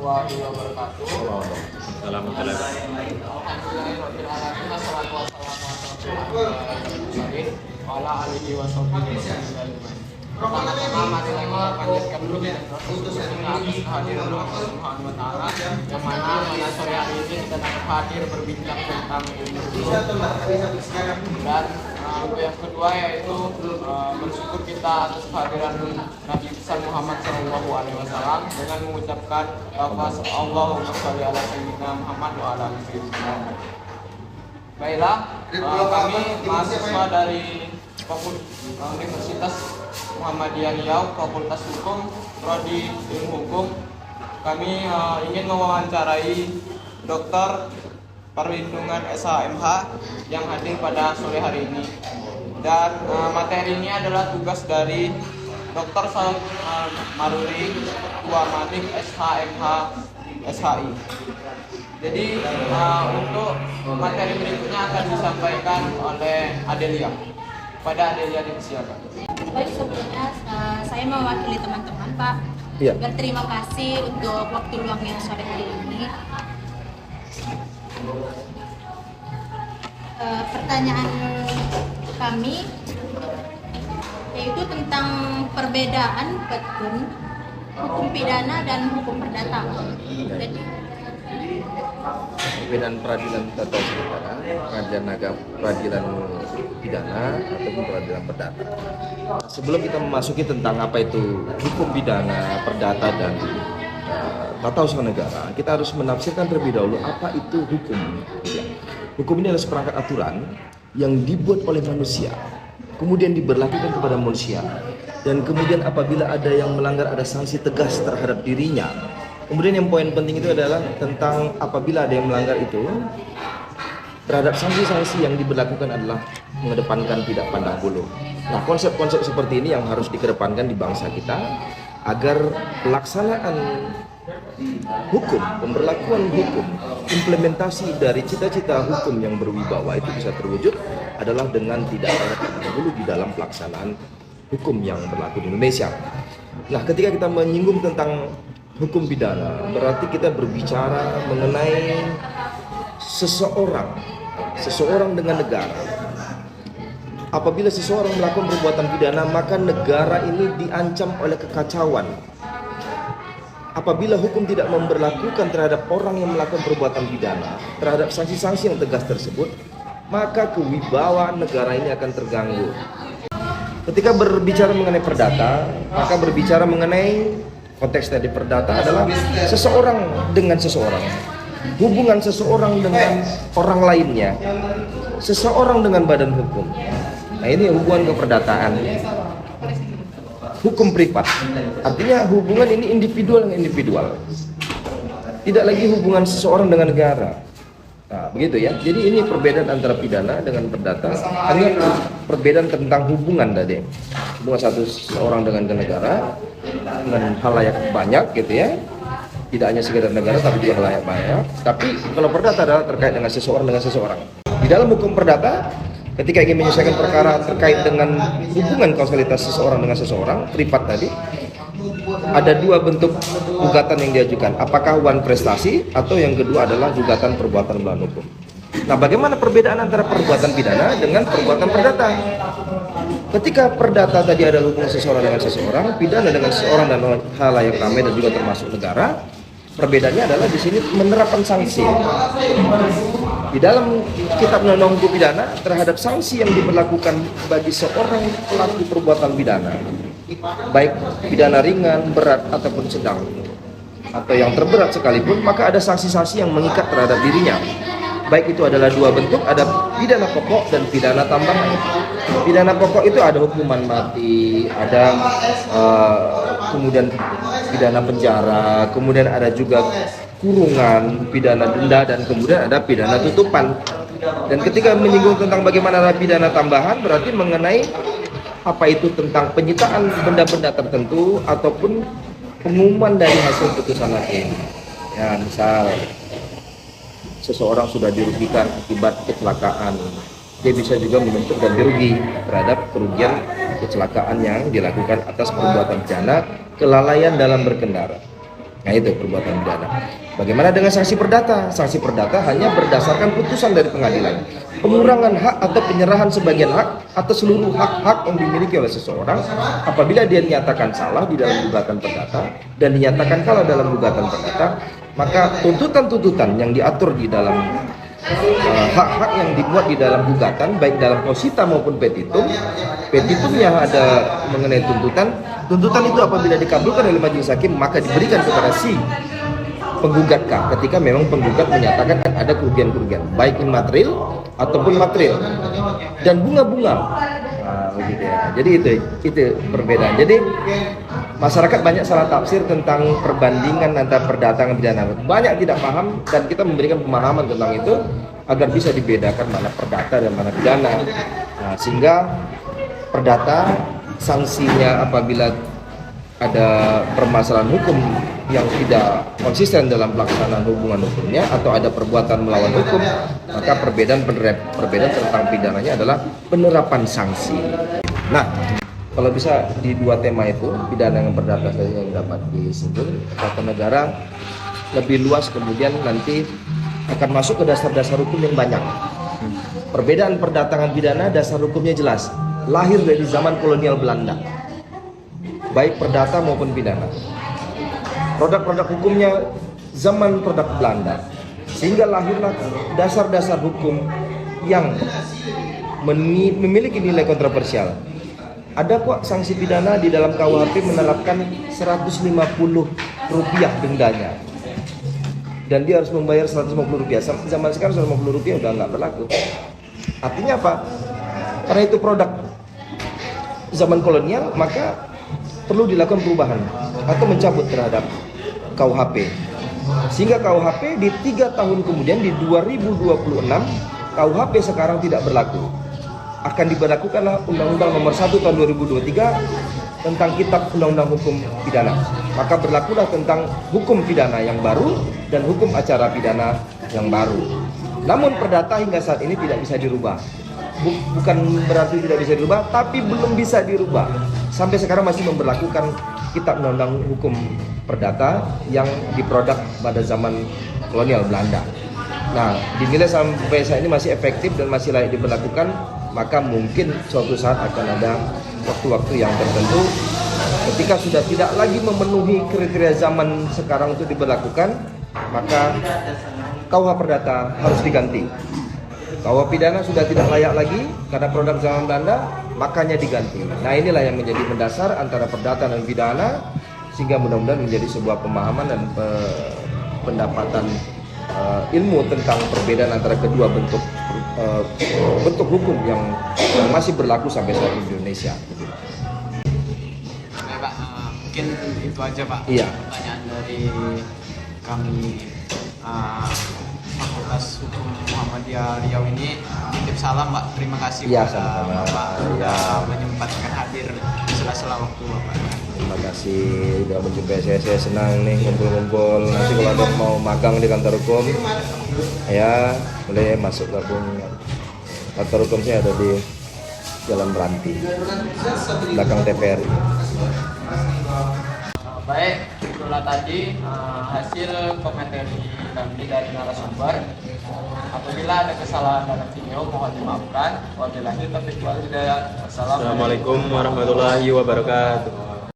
warahmatullahi wabarakatuh. Alhamdulillah. Pertama-tama marilah kita panjatkan dulu kehadiran Allah Subhanahu wa taala, yang mana pada sore hari ini kita dapat hadir berbincang tentang ilmu dan yang kedua yaitu bersyukur kita atas kehadiran Nabi besar Muhammad SAW dengan mengucapkan lafaz Allahumma sholli ala sayyidina Muhammad wa ala ali sayyidina. Baiklah, kami mahasiswa dari Universitas Muhammadiyah Riau, Fakultas Hukum, Prodi Ilmu Hukum. Kami ingin mewawancarai Dr. Perlindungan SHMH yang hadir pada sore hari ini. Dan materi ini adalah tugas dari Dr. Saud Maruri, Ketua Manik SHMH SHI. Jadi untuk materi berikutnya akan disampaikan oleh Adelia. Pada Adelia disilakan. Baik, sebelumnya saya mewakili teman-teman, Pak. Iya. Berterima kasih untuk waktu luangnya sore hari ini. Pertanyaan kami yaitu tentang perbedaan hukum pidana dan hukum perdata. Jadi, Perbedaan peradilan tata usaha negara, peradilan pidana ataupun peradilan perdata. Sebelum kita memasuki tentang apa itu hukum pidana, perdata dan tata usaha negara, kita harus menafsirkan terlebih dahulu apa itu hukum. Hukum ini adalah seperangkat aturan yang dibuat oleh manusia, kemudian diberlakukan kepada manusia, dan kemudian apabila ada yang melanggar ada sanksi tegas terhadap dirinya. Kemudian yang poin penting itu adalah tentang apabila ada yang melanggar itu, terhadap sanksi-sanksi yang diberlakukan adalah mengedepankan tidak pandang bulu. Nah, konsep-konsep seperti ini yang harus dikedepankan di bangsa kita agar pelaksanaan hukum, pemberlakuan hukum, implementasi dari cita-cita hukum yang berwibawa itu bisa terwujud adalah dengan tidak pandang bulu di dalam pelaksanaan hukum yang berlaku di Indonesia. Nah, ketika kita menyinggung tentang hukum pidana, berarti kita berbicara mengenai seseorang dengan negara. Apabila seseorang melakukan perbuatan pidana, maka negara ini diancam oleh kekacauan. Apabila hukum tidak memberlakukan terhadap orang yang melakukan perbuatan pidana, terhadap sanksi-sanksi yang tegas tersebut, maka kewibawaan negara ini akan terganggu. Ketika berbicara mengenai perdata, maka berbicara mengenai konteks tadi perdata adalah seseorang dengan seseorang, hubungan seseorang dengan orang lainnya, seseorang dengan badan hukum. Nah, ini hubungan keperdataan. Hukum privat, artinya hubungan ini individual dengan individual, tidak lagi hubungan seseorang dengan negara. Nah, begitu ya. Jadi ini perbedaan antara pidana dengan perdata. Hanya perbedaan tentang hubungan tadi. Hubungan seseorang dengan negara, dengan halayak banyak gitu ya. Tidak hanya sekedar negara tapi juga halayak banyak. Tapi kalau perdata adalah terkait dengan seseorang dengan seseorang. Di dalam hukum perdata, ketika ingin menyelesaikan perkara terkait dengan hubungan kausalitas seseorang dengan seseorang, privat tadi, ada dua bentuk gugatan yang diajukan, apakah wan prestasi atau yang kedua adalah gugatan perbuatan melawan hukum. Nah, bagaimana perbedaan antara perbuatan pidana dengan perbuatan perdata? Ketika perdata tadi ada hubungan seseorang dengan seseorang, pidana dengan seseorang dan halayak ramai dan juga termasuk negara, perbedaannya adalah di sini menerapkan sanksi. Di dalam kitab undang-undang hukum pidana terhadap sanksi yang diberlakukan bagi seorang pelaku perbuatan pidana, baik pidana ringan, berat ataupun sedang, atau yang terberat sekalipun, maka ada sanksi-sanksi yang mengikat terhadap dirinya. Baik itu adalah dua bentuk, ada pidana pokok dan pidana tambahan. Pidana pokok itu ada hukuman mati, ada kemudian pidana penjara, kemudian ada juga kurungan, pidana denda, dan kemudian ada pidana tutupan. Dan ketika menyinggung tentang bagaimana ada pidana tambahan, berarti mengenai apa itu tentang penyitaan benda-benda tertentu ataupun pengumuman dari hasil putusan hakim. Ya, misal seseorang sudah dirugikan akibat kecelakaan, dia bisa juga menuntut ganti rugi terhadap kerugian kecelakaan yang dilakukan atas perbuatan pidana kelalaian dalam berkendara. Nah itu perbuatan pidana. Bagaimana dengan sanksi perdata? Sanksi perdata hanya berdasarkan putusan dari pengadilan. Pengurangan hak atau penyerahan sebagian hak atau seluruh hak-hak yang dimiliki oleh seseorang apabila dia dinyatakan salah di dalam gugatan perdata dan dinyatakan kalah dalam gugatan perdata, maka tuntutan-tuntutan yang diatur di dalam hak-hak yang dimuat di dalam gugatan, baik dalam posita maupun petitum, petitumnya ada mengenai tuntutan itu apabila dikabulkan oleh majelis hakim maka diberikan kepada si penggugat ketika memang penggugat menyatakan ada kerugian-kerugian baik imaterial ataupun material dan bunga-bunga. Nah, begitu ya. Jadi itu perbedaan. Jadi masyarakat banyak salah tafsir tentang perbandingan antara perdata dan pidana. Banyak tidak paham dan kita memberikan pemahaman tentang itu agar bisa dibedakan mana perdata dan mana pidana. Nah, sehingga perdata sanksinya apabila ada permasalahan hukum yang tidak konsisten dalam pelaksanaan hubungan hukumnya atau ada perbuatan melawan hukum, maka perbedaan tentang pidananya adalah penerapan sanksi. Nah, kalau bisa di dua tema itu, pidana yang perdata saja yang dapat disinggung, tata negara lebih luas kemudian nanti akan masuk ke dasar-dasar hukum yang banyak. Perbedaan perdata dan pidana dasar hukumnya jelas, lahir dari zaman kolonial Belanda. Baik perdata maupun pidana. Produk-produk hukumnya zaman produk Belanda. Sehingga lahirlah dasar-dasar hukum yang memiliki nilai kontroversial. Ada kok sanksi pidana di dalam KUHP menerapkan Rp150 dendanya. Dan dia harus membayar Rp150. Zaman sekarang Rp150 udah nggak berlaku. Artinya apa? Karena itu produk zaman kolonial, maka perlu dilakukan perubahan atau mencabut terhadap KUHP. Sehingga KUHP di 3 tahun kemudian di 2026 KUHP sekarang tidak berlaku. Akan diberlakukanlah Undang-Undang Nomor 1 Tahun 2023 tentang Kitab Undang-Undang Hukum Pidana. Maka berlakulah tentang hukum pidana yang baru dan hukum acara pidana yang baru. Namun perdata hingga saat ini tidak bisa dirubah. Bukan berarti tidak bisa dirubah, tapi belum bisa dirubah. Sampai sekarang masih memberlakukan Kitab Undang-Undang Hukum Perdata yang diproduk pada zaman kolonial Belanda. Nah, dinilai sampai saat ini masih efektif dan masih layak diberlakukan, maka mungkin suatu saat akan ada waktu-waktu yang tertentu ketika sudah tidak lagi memenuhi kriteria zaman sekarang untuk diberlakukan, maka KUH Perdata harus diganti. KUH Pidana sudah tidak layak lagi karena produk zaman Belanda, makanya diganti. Nah, inilah yang menjadi mendasar antara perdata dan pidana, sehingga mudah-mudahan menjadi sebuah pemahaman dan pendapatan ilmu tentang perbedaan antara kedua bentuk hukum yang masih berlaku sampai saat ini di Indonesia. Oke, Pak, mungkin itu aja, Pak. Iya. Pertanyaan dari kami Fakultas Hukum Muhammadiyah Riau ini. Titip salam, Pak. Terima kasih Ya, kepada sama-sama. Bapak sudah Ya. menyempatkan hadir di sela-sela waktu Bapak. Terima kasih sudah menjumpai saya senang nih ngumpul-ngumpul. Nanti kalau ada yang mau magang di kantor hukum, ya boleh masuk gabung. Kantor hukum saya ada di Jalan Meranti, belakang TPRI. Baik, itulah tadi hasil komentari kami dari narasumber. Apabila ada kesalahan dalam video, mohon dimaafkan. Wabillahi taufiq wal hidayah. Wassalamualaikum Assalamualaikum warahmatullahi wabarakatuh.